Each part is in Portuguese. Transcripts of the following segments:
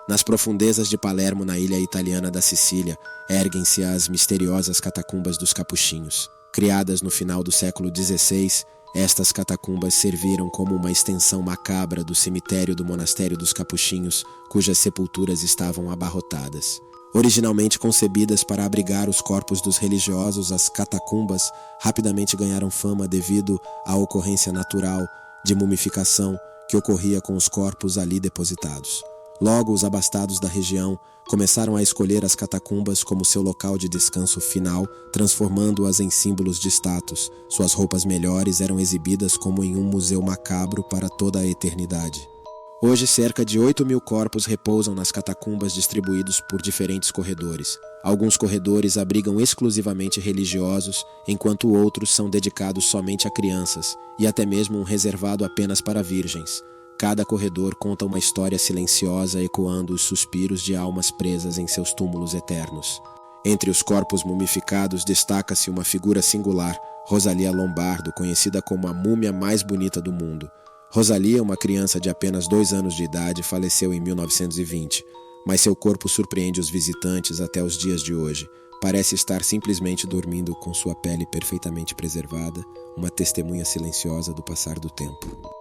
Nas profundezas de Palermo, na ilha italiana da Sicília, erguem-se as misteriosas catacumbas dos Capuchinhos. Criadas no final do século XVI, estas catacumbas serviram como uma extensão macabra do cemitério do monastério dos Capuchinhos, cujas sepulturas estavam abarrotadas. Originalmente concebidas para abrigar os corpos dos religiosos, as catacumbas rapidamente ganharam fama devido à ocorrência natural de mumificação que ocorria com os corpos ali depositados. Logo, os abastados da região começaram a escolher as catacumbas como seu local de descanso final, transformando-as em símbolos de status. Suas roupas melhores eram exibidas como em um museu macabro para toda a eternidade. Hoje, cerca de 8.000 corpos repousam nas catacumbas distribuídos por diferentes corredores. Alguns corredores abrigam exclusivamente religiosos, enquanto outros são dedicados somente a crianças, e até mesmo um reservado apenas para virgens. Cada corredor conta uma história silenciosa, ecoando os suspiros de almas presas em seus túmulos eternos. Entre os corpos mumificados destaca-se uma figura singular, Rosalia Lombardo, conhecida como a múmia mais bonita do mundo. Rosalia, uma criança de apenas 2 anos de idade, faleceu em 1920, mas seu corpo surpreende os visitantes até os dias de hoje. Parece estar simplesmente dormindo com sua pele perfeitamente preservada, uma testemunha silenciosa do passar do tempo.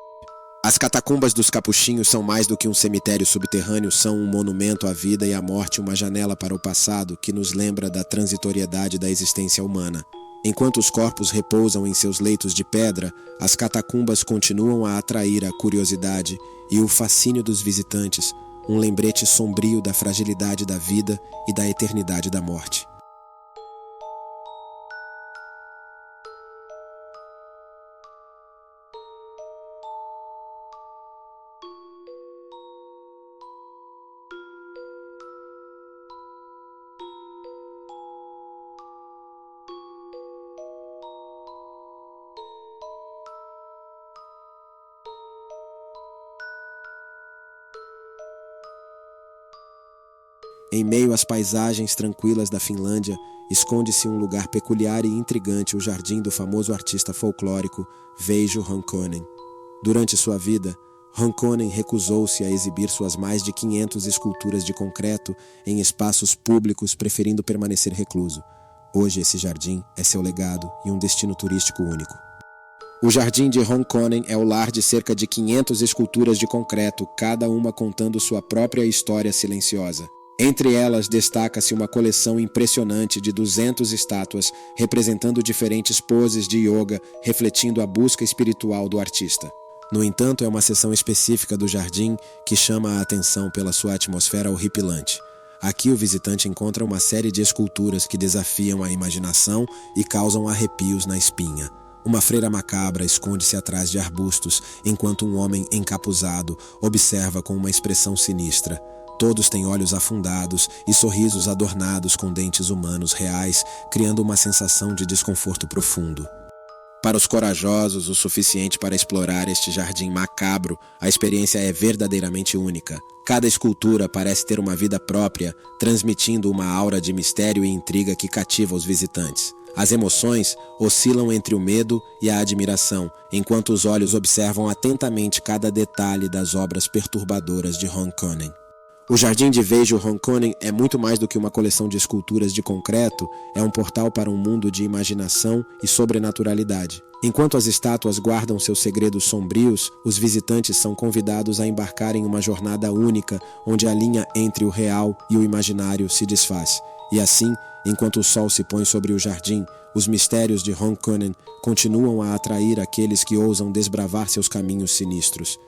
As catacumbas dos Capuchinhos são mais do que um cemitério subterrâneo, são um monumento à vida e à morte, uma janela para o passado que nos lembra da transitoriedade da existência humana. Enquanto os corpos repousam em seus leitos de pedra, as catacumbas continuam a atrair a curiosidade e o fascínio dos visitantes, um lembrete sombrio da fragilidade da vida e da eternidade da morte. Em meio às paisagens tranquilas da Finlândia, esconde-se um lugar peculiar e intrigante, o jardim do famoso artista folclórico Veijo Ronconen. Durante sua vida, Ronconen recusou-se a exibir suas mais de 500 esculturas de concreto em espaços públicos, preferindo permanecer recluso. Hoje esse jardim é seu legado e um destino turístico único. O Jardim de Ronconen é o lar de cerca de 500 esculturas de concreto, cada uma contando sua própria história silenciosa. Entre elas, destaca-se uma coleção impressionante de 200 estátuas, representando diferentes poses de yoga, refletindo a busca espiritual do artista. No entanto, é uma seção específica do jardim que chama a atenção pela sua atmosfera horripilante. Aqui o visitante encontra uma série de esculturas que desafiam a imaginação e causam arrepios na espinha. Uma freira macabra esconde-se atrás de arbustos, enquanto um homem encapuzado observa com uma expressão sinistra. Todos têm olhos afundados e sorrisos adornados com dentes humanos reais, criando uma sensação de desconforto profundo. Para os corajosos o suficiente para explorar este jardim macabro, a experiência é verdadeiramente única. Cada escultura parece ter uma vida própria, transmitindo uma aura de mistério e intriga que cativa os visitantes. As emoções oscilam entre o medo e a admiração, enquanto os olhos observam atentamente cada detalhe das obras perturbadoras de Ronconen. O Jardim de Veijo Ronconen é muito mais do que uma coleção de esculturas de concreto, é um portal para um mundo de imaginação e sobrenaturalidade. Enquanto as estátuas guardam seus segredos sombrios, os visitantes são convidados a embarcar em uma jornada única, onde a linha entre o real e o imaginário se desfaz. E assim, enquanto o sol se põe sobre o jardim, os mistérios de Ronconen continuam a atrair aqueles que ousam desbravar seus caminhos sinistros.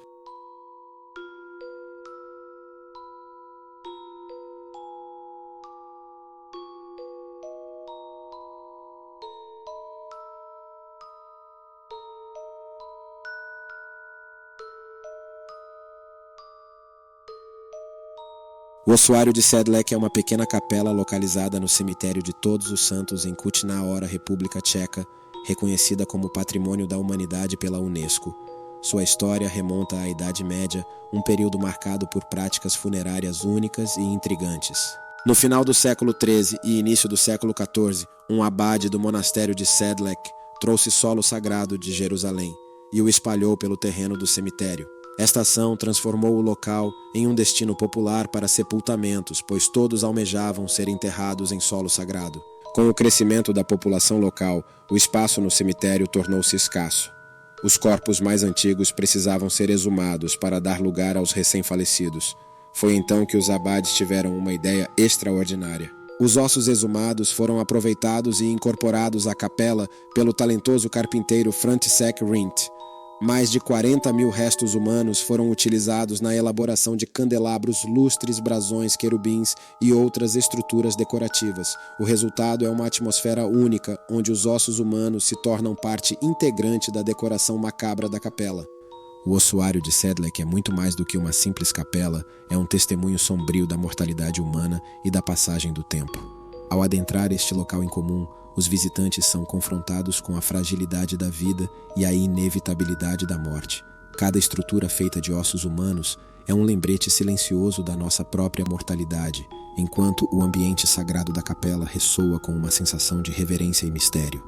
O ossuário de Sedlec é uma pequena capela localizada no cemitério de Todos os Santos em Kutná Hora, República Tcheca, reconhecida como Patrimônio da Humanidade pela Unesco. Sua história remonta à Idade Média, um período marcado por práticas funerárias únicas e intrigantes. No final do século XIII e início do século XIV, um abade do monastério de Sedlec trouxe solo sagrado de Jerusalém e o espalhou pelo terreno do cemitério. Esta ação transformou o local em um destino popular para sepultamentos, pois todos almejavam ser enterrados em solo sagrado. Com o crescimento da população local, o espaço no cemitério tornou-se escasso. Os corpos mais antigos precisavam ser exumados para dar lugar aos recém-falecidos. Foi então que os abades tiveram uma ideia extraordinária. Os ossos exumados foram aproveitados e incorporados à capela pelo talentoso carpinteiro František Rint. Mais de 40 mil restos humanos foram utilizados na elaboração de candelabros, lustres, brasões, querubins e outras estruturas decorativas. O resultado é uma atmosfera única, onde os ossos humanos se tornam parte integrante da decoração macabra da capela. O ossuário de Sedlec é muito mais do que uma simples capela, é um testemunho sombrio da mortalidade humana e da passagem do tempo. Ao adentrar este local em comum, os visitantes são confrontados com a fragilidade da vida e a inevitabilidade da morte. Cada estrutura feita de ossos humanos é um lembrete silencioso da nossa própria mortalidade, enquanto o ambiente sagrado da capela ressoa com uma sensação de reverência e mistério.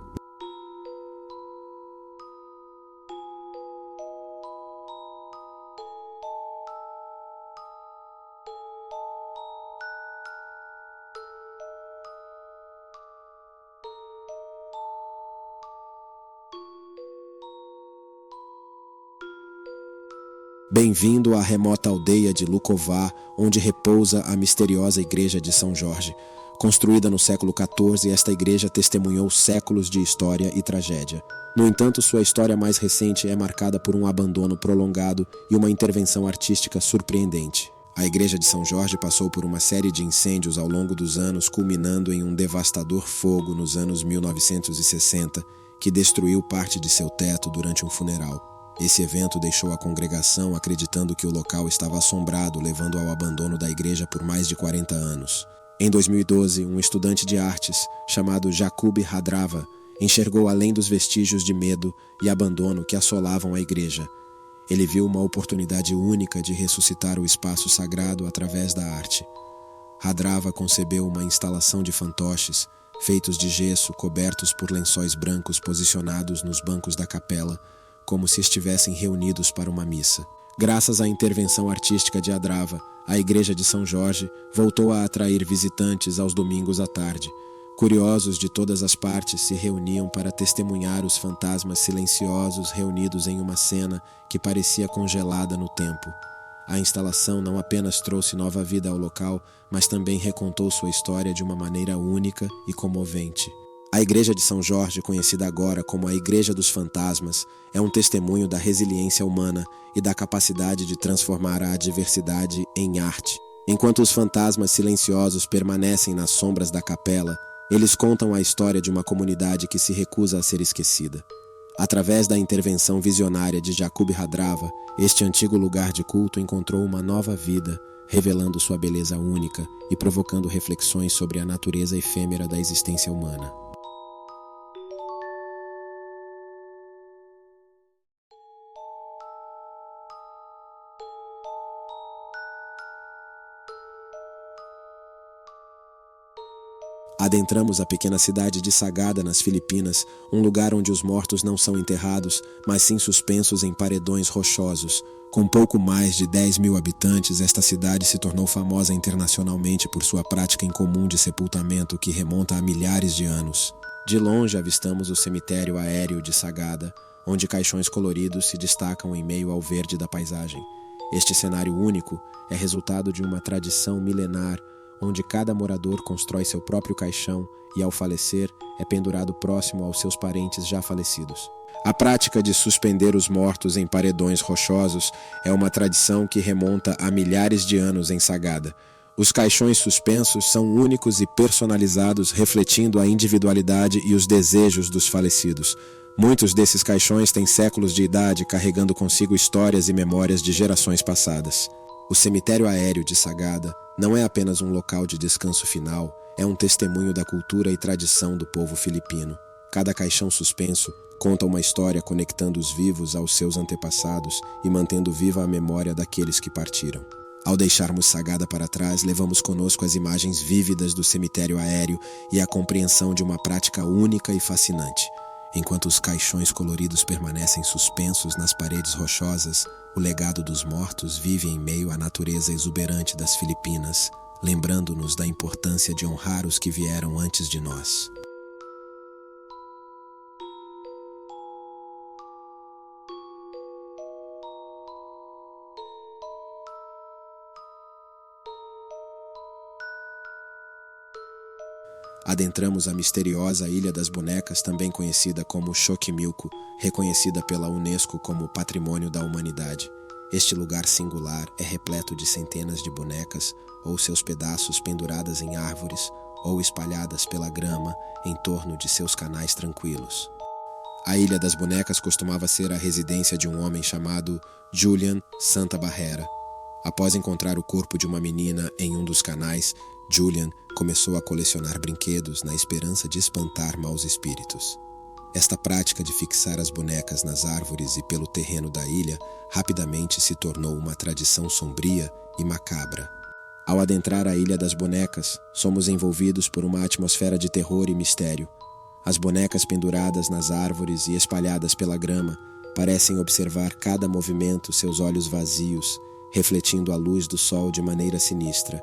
Bem-vindo à remota aldeia de Luková, onde repousa a misteriosa igreja de São Jorge. Construída no século XIV, esta igreja testemunhou séculos de história e tragédia. No entanto, sua história mais recente é marcada por um abandono prolongado e uma intervenção artística surpreendente. A igreja de São Jorge passou por uma série de incêndios ao longo dos anos, culminando em um devastador fogo nos anos 1960, que destruiu parte de seu teto durante um funeral. Esse evento deixou a congregação acreditando que o local estava assombrado, levando ao abandono da igreja por mais de 40 anos. Em 2012, um estudante de artes, chamado Jakub Hadrava, enxergou além dos vestígios de medo e abandono que assolavam a igreja. Ele viu uma oportunidade única de ressuscitar o espaço sagrado através da arte. Hadrava concebeu uma instalação de fantoches, feitos de gesso, cobertos por lençóis brancos posicionados nos bancos da capela, como se estivessem reunidos para uma missa. Graças à intervenção artística de Hadrava, a igreja de São Jorge voltou a atrair visitantes aos domingos à tarde. Curiosos de todas as partes se reuniam para testemunhar os fantasmas silenciosos reunidos em uma cena que parecia congelada no tempo. A instalação não apenas trouxe nova vida ao local, mas também recontou sua história de uma maneira única e comovente. A Igreja de São Jorge, conhecida agora como a Igreja dos Fantasmas, é um testemunho da resiliência humana e da capacidade de transformar a adversidade em arte. Enquanto os fantasmas silenciosos permanecem nas sombras da capela, eles contam a história de uma comunidade que se recusa a ser esquecida. Através da intervenção visionária de Jakub Hadrava, este antigo lugar de culto encontrou uma nova vida, revelando sua beleza única e provocando reflexões sobre a natureza efêmera da existência humana. Adentramos a pequena cidade de Sagada, nas Filipinas, um lugar onde os mortos não são enterrados, mas sim suspensos em paredões rochosos. Com pouco mais de 10 mil habitantes, esta cidade se tornou famosa internacionalmente por sua prática incomum de sepultamento que remonta a milhares de anos. De longe avistamos o cemitério aéreo de Sagada, onde caixões coloridos se destacam em meio ao verde da paisagem. Este cenário único é resultado de uma tradição milenar, onde cada morador constrói seu próprio caixão e, ao falecer, é pendurado próximo aos seus parentes já falecidos. A prática de suspender os mortos em paredões rochosos é uma tradição que remonta a milhares de anos em Sagada. Os caixões suspensos são únicos e personalizados, refletindo a individualidade e os desejos dos falecidos. Muitos desses caixões têm séculos de idade, carregando consigo histórias e memórias de gerações passadas. O cemitério aéreo de Sagada não é apenas um local de descanso final, é um testemunho da cultura e tradição do povo filipino. Cada caixão suspenso conta uma história conectando os vivos aos seus antepassados e mantendo viva a memória daqueles que partiram. Ao deixarmos Sagada para trás, levamos conosco as imagens vívidas do cemitério aéreo e a compreensão de uma prática única e fascinante. enquanto os caixões coloridos permanecem suspensos nas paredes rochosas, o legado dos mortos vive em meio à natureza exuberante das Filipinas, lembrando-nos da importância de honrar os que vieram antes de nós. Adentramos a misteriosa Ilha das Bonecas, também conhecida como Xochimilco, reconhecida pela Unesco como Patrimônio da Humanidade. Este lugar singular é repleto de centenas de bonecas ou seus pedaços penduradas em árvores ou espalhadas pela grama em torno de seus canais tranquilos. A Ilha das Bonecas costumava ser a residência de um homem chamado Julian Santa Barrera. Após encontrar o corpo de uma menina em um dos canais, Julian começou a colecionar brinquedos na esperança de espantar maus espíritos. Esta prática de fixar as bonecas nas árvores e pelo terreno da ilha rapidamente se tornou uma tradição sombria e macabra. Ao adentrar a Ilha das Bonecas, somos envolvidos por uma atmosfera de terror e mistério. As bonecas penduradas nas árvores e espalhadas pela grama parecem observar cada movimento, seus olhos vazios, refletindo a luz do sol de maneira sinistra.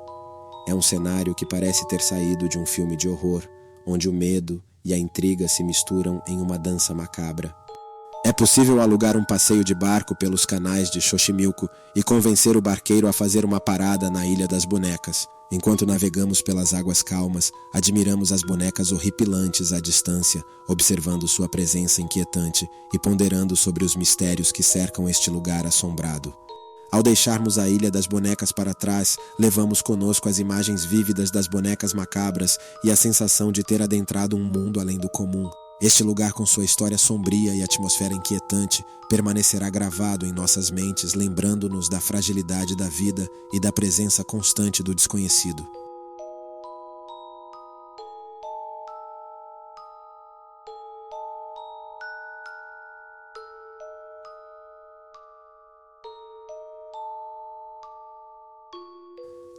É um cenário que parece ter saído de um filme de horror, onde o medo e a intriga se misturam em uma dança macabra. É possível alugar um passeio de barco pelos canais de Xochimilco e convencer o barqueiro a fazer uma parada na Ilha das Bonecas. Enquanto navegamos pelas águas calmas, admiramos as bonecas horripilantes à distância, observando sua presença inquietante e ponderando sobre os mistérios que cercam este lugar assombrado. Ao deixarmos a Ilha das Bonecas para trás, levamos conosco as imagens vívidas das bonecas macabras e a sensação de ter adentrado um mundo além do comum. Este lugar, com sua história sombria e atmosfera inquietante, permanecerá gravado em nossas mentes, lembrando-nos da fragilidade da vida e da presença constante do desconhecido.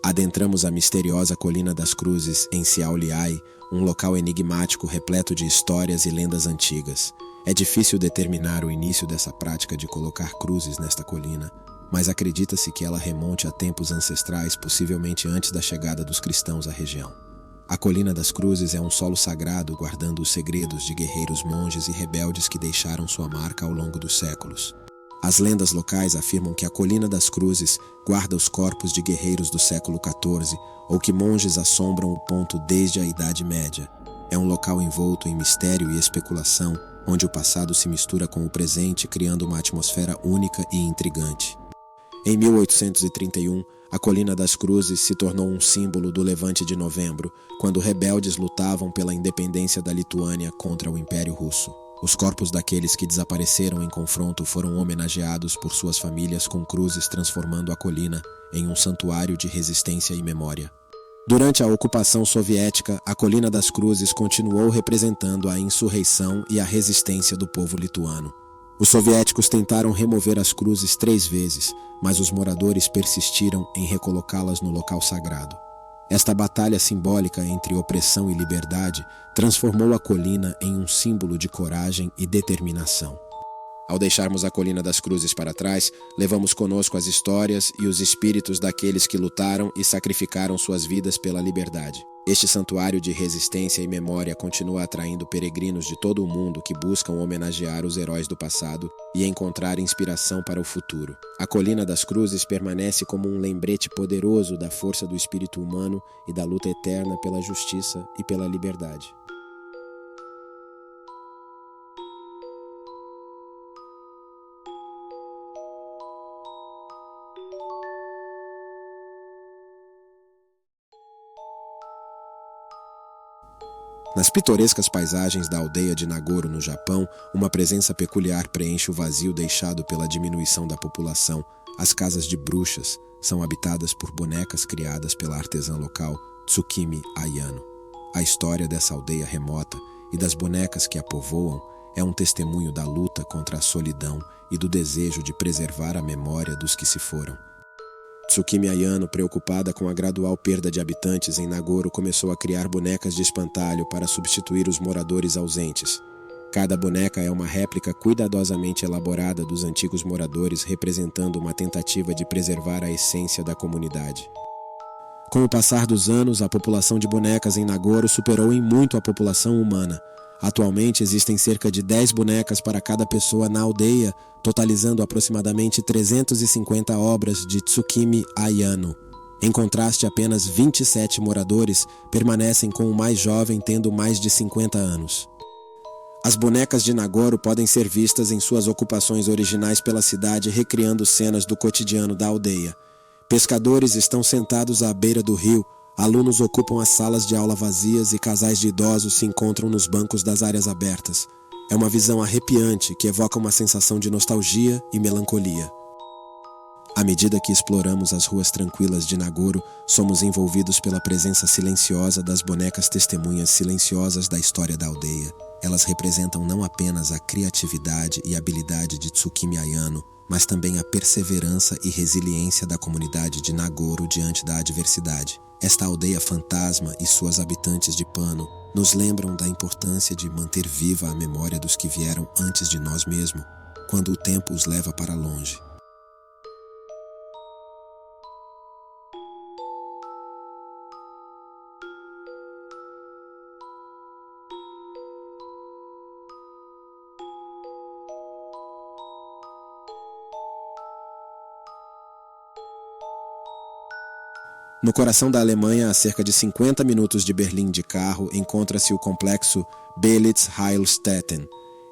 Adentramos a misteriosa Colina das Cruzes, em Siauliai, um local enigmático repleto de histórias e lendas antigas. É difícil determinar o início dessa prática de colocar cruzes nesta colina, mas acredita-se que ela remonte a tempos ancestrais, possivelmente antes da chegada dos cristãos à região. A Colina das Cruzes é um solo sagrado, guardando os segredos de guerreiros monges e rebeldes que deixaram sua marca ao longo dos séculos. As lendas locais afirmam que a Colina das Cruzes guarda os corpos de guerreiros do século XIV ou que monges assombram o ponto desde a Idade Média. É um local envolto em mistério e especulação, onde o passado se mistura com o presente, criando uma atmosfera única e intrigante. Em 1831, a Colina das Cruzes se tornou um símbolo do Levante de Novembro, quando rebeldes lutavam pela independência da Lituânia contra o Império Russo. Os corpos daqueles que desapareceram em confronto foram homenageados por suas famílias com cruzes, transformando a colina em um santuário de resistência e memória. Durante a ocupação soviética, a Colina das Cruzes continuou representando a insurreição e a resistência do povo lituano. Os soviéticos tentaram remover as cruzes 3 vezes, mas os moradores persistiram em recolocá-las no local sagrado. Esta batalha simbólica entre opressão e liberdade transformou a colina em um símbolo de coragem e determinação. Ao deixarmos a Colina das Cruzes para trás, levamos conosco as histórias e os espíritos daqueles que lutaram e sacrificaram suas vidas pela liberdade. Este santuário de resistência e memória continua atraindo peregrinos de todo o mundo que buscam homenagear os heróis do passado e encontrar inspiração para o futuro. A Colina das Cruzes permanece como um lembrete poderoso da força do espírito humano e da luta eterna pela justiça e pela liberdade. Nas pitorescas paisagens da aldeia de Nagoro, no Japão, uma presença peculiar preenche o vazio deixado pela diminuição da população. As casas de bruxas são habitadas por bonecas criadas pela artesã local Tsukimi Ayano. A história dessa aldeia remota e das bonecas que a povoam é um testemunho da luta contra a solidão e do desejo de preservar a memória dos que se foram. Tsukimi Ayano, preocupada com a gradual perda de habitantes em Nagoro, começou a criar bonecas de espantalho para substituir os moradores ausentes. Cada boneca é uma réplica cuidadosamente elaborada dos antigos moradores, representando uma tentativa de preservar a essência da comunidade. Com o passar dos anos, a população de bonecas em Nagoro superou em muito a população humana. Atualmente existem cerca de 10 bonecas para cada pessoa na aldeia, totalizando aproximadamente 350 obras de Tsukimi Ayano. Em contraste, apenas 27 moradores permanecem com o mais jovem tendo mais de 50 anos. As bonecas de Nagoro podem ser vistas em suas ocupações originais pela cidade, recriando cenas do cotidiano da aldeia. Pescadores estão sentados à beira do rio, alunos ocupam as salas de aula vazias e casais de idosos se encontram nos bancos das áreas abertas. É uma visão arrepiante que evoca uma sensação de nostalgia e melancolia. À medida que exploramos as ruas tranquilas de Nagoro, somos envolvidos pela presença silenciosa das bonecas testemunhas silenciosas da história da aldeia. Elas representam não apenas a criatividade e habilidade de Tsukimi Ayano, mas também a perseverança e resiliência da comunidade de Nagoro diante da adversidade. Esta aldeia fantasma e suas habitantes de pano nos lembram da importância de manter viva a memória dos que vieram antes de nós mesmos, quando o tempo os leva para longe. No coração da Alemanha, a cerca de 50 minutos de Berlim de carro, encontra-se o complexo Belitz-Heilstätten.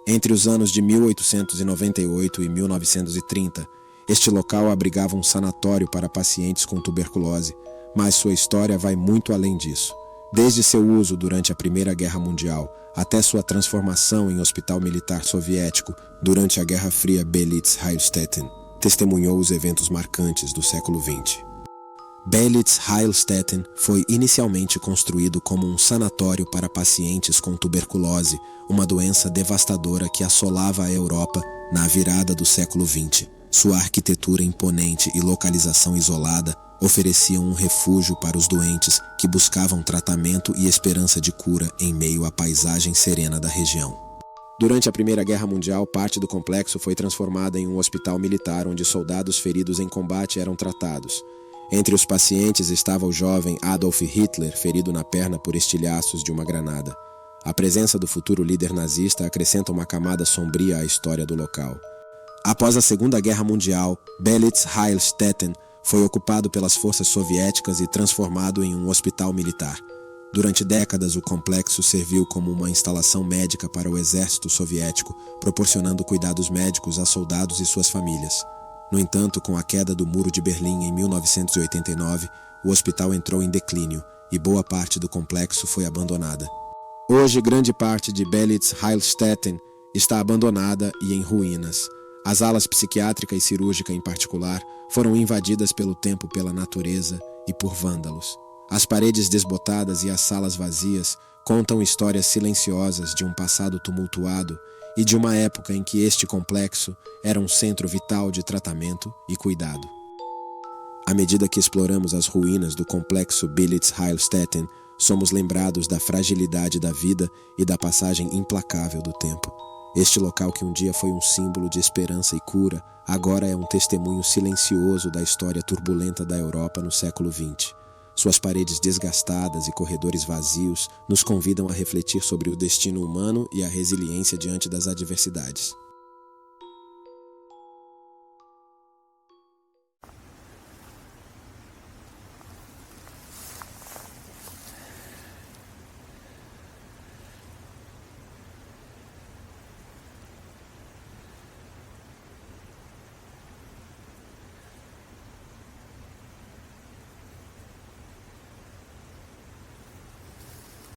Entre os anos de 1898 e 1930, este local abrigava um sanatório para pacientes com tuberculose, mas sua história vai muito além disso. Desde seu uso durante a Primeira Guerra Mundial até sua transformação em hospital militar soviético durante a Guerra Fria, Belitz-Heilstätten testemunhou os eventos marcantes do século XX. Belitz-Heilstätten foi inicialmente construído como um sanatório para pacientes com tuberculose, uma doença devastadora que assolava a Europa na virada do século XX. Sua arquitetura imponente e localização isolada ofereciam um refúgio para os doentes que buscavam tratamento e esperança de cura em meio à paisagem serena da região. Durante a Primeira Guerra Mundial, parte do complexo foi transformada em um hospital militar onde soldados feridos em combate eram tratados. Entre os pacientes estava o jovem Adolf Hitler, ferido na perna por estilhaços de uma granada. A presença do futuro líder nazista acrescenta uma camada sombria à história do local. Após a Segunda Guerra Mundial, Belitz-Heilstätten foi ocupado pelas forças soviéticas e transformado em um hospital militar. Durante décadas, o complexo serviu como uma instalação médica para o exército soviético, proporcionando cuidados médicos a soldados e suas famílias. No entanto, com a queda do Muro de Berlim em 1989, o hospital entrou em declínio e boa parte do complexo foi abandonada. Hoje, grande parte de Belitz-Heilstätten está abandonada e em ruínas. As alas psiquiátrica e cirúrgica, em particular, foram invadidas pelo tempo, pela natureza e por vândalos. As paredes desbotadas e as salas vazias contam histórias silenciosas de um passado tumultuado e de uma época em que este complexo era um centro vital de tratamento e cuidado. À medida que exploramos as ruínas do complexo Belitz-Heilstätten, somos lembrados da fragilidade da vida e da passagem implacável do tempo. Este local, que um dia foi um símbolo de esperança e cura, agora é um testemunho silencioso da história turbulenta da Europa no século XX. Suas paredes desgastadas e corredores vazios nos convidam a refletir sobre o destino humano e a resiliência diante das adversidades.